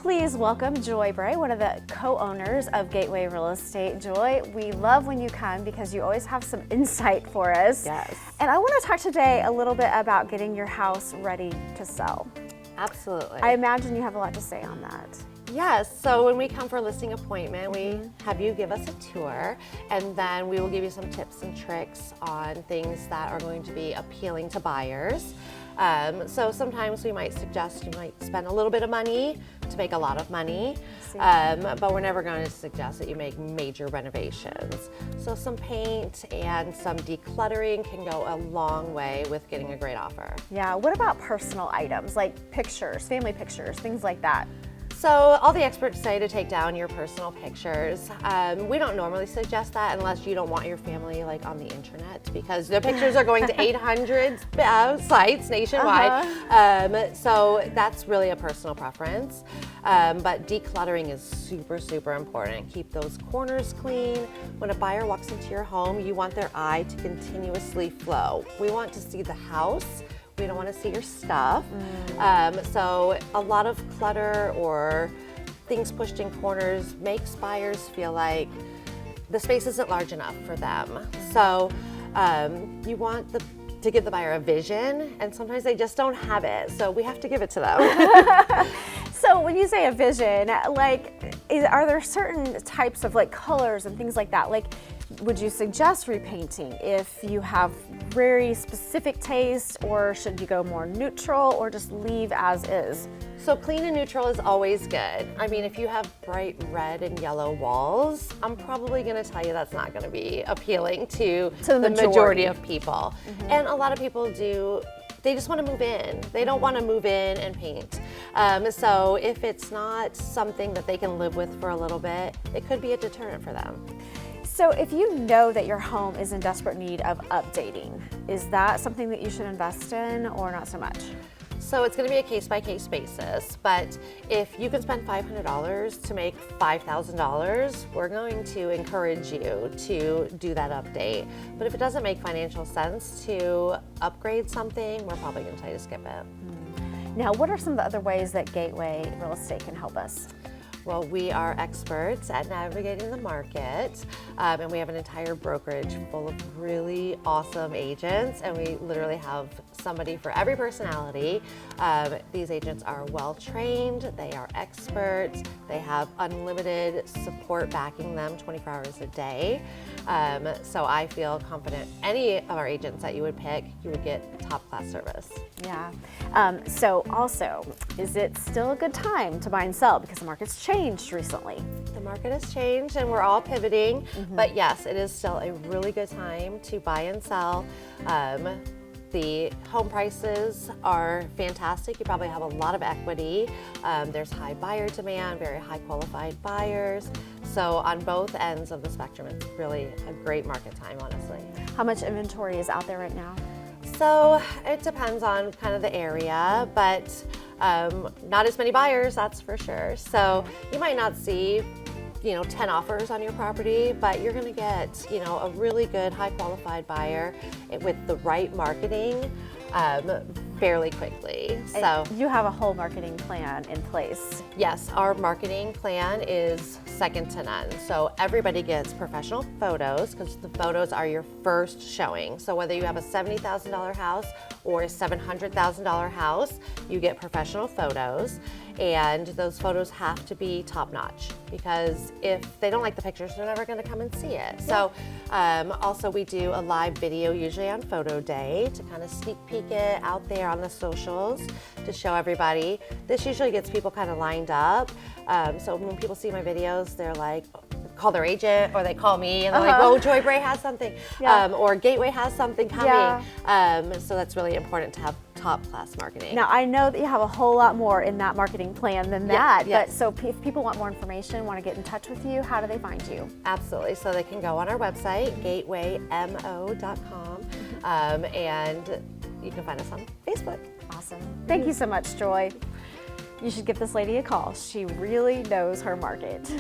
Please welcome Joy Bray, one of the co-owners of Gateway Real Estate. Joy, we love when you come because you always have some insight for us. Yes. And I want to talk today a little bit about getting your house ready to sell. Absolutely. I imagine you have a lot to say on that. Yes, so when we come for a listing appointment, we have you give us a tour, and then we will give you some tips and tricks on things that are going to be appealing to buyers. So sometimes we might suggest you might spend a little bit of money to make a lot of money, but we're never going to suggest that you make major renovations. So some paint and some decluttering can go a long way with getting a great offer. Yeah, what about personal items like pictures, family pictures, things like that? So all the experts say to take down your personal pictures. We don't normally suggest that unless you don't want your family like on the internet, because the pictures are going to 800 sites nationwide. So that's really a personal preference. But decluttering is super, super important. Keep those corners clean. When a buyer walks into your home, you want their eye to continuously flow. We want to see the house. We don't want to see your stuff. So a lot of clutter or things pushed in corners makes buyers feel like the space isn't large enough for them. So you want to give the buyer a vision, and sometimes they just don't have it. So we have to give it to them. So when you say a vision, like, are there certain types of like colors and things like that? Like, would you suggest repainting if you have very specific taste, or should you go more neutral or just leave as is? So clean and neutral is always good. I mean, if you have bright red and yellow walls, I'm probably gonna tell you that's not gonna be appealing to the majority of people. And a lot of people they just want to move in. They don't want to move in and paint. So if it's not something that they can live with for a little bit, it could be a deterrent for them. So if you know that your home is in desperate need of updating, is that something that you should invest in or not so much? So it's going to be a case-by-case basis, but if you can spend $500 to make $5,000, we're going to encourage you to do that update. But if it doesn't make financial sense to upgrade something, we're probably going to tell you to skip it. Now, what are some of the other ways that Gateway Real Estate can help us? Well, we are experts at navigating the market, and we have an entire brokerage full of really awesome agents, and we literally have somebody for every personality. These agents are well trained, they are experts, they have unlimited support backing them 24 hours a day. So I feel confident any of our agents that you would pick, you would get top class service. Yeah. So also, is it still a good time to buy and sell because the market's changed recently? The market has changed and we're all pivoting, but yes, it is still a really good time to buy and sell. The home prices are fantastic. You probably have a lot of equity. There's high buyer demand, very high qualified buyers. So on both ends of the spectrum, it's really a great market time, honestly. How much inventory is out there right now? So it depends on kind of the area, but not as many buyers, that's for sure. So you might not see 10 offers on your property, but you're gonna get, a really good high qualified buyer with the right marketing fairly quickly. So you have a whole marketing plan in place. Yes, our marketing plan is second to none. So everybody gets professional photos because the photos are your first showing. So whether you have a $70,000 house or a $700,000 house, you get professional photos. And those photos have to be top notch, because if they don't like the pictures, they're never going to come and see it. So also we do a live video usually on photo day to kind of sneak peek it out there on the socials to show everybody. This usually gets people kind of lined up. So when people see my videos, they're like, call their agent, or they call me and they're like, oh, Joy Bray has something, or Gateway has something coming. So that's really important to have top class marketing. Now I know that you have a whole lot more in that marketing plan than that, but so if people want more information, want to get in touch with you, how do they find you? Absolutely, so they can go on our website, gatewaymo.com, and you can find us on Facebook. Awesome. Thank you so much, Joy. You should give this lady a call. She really knows her market.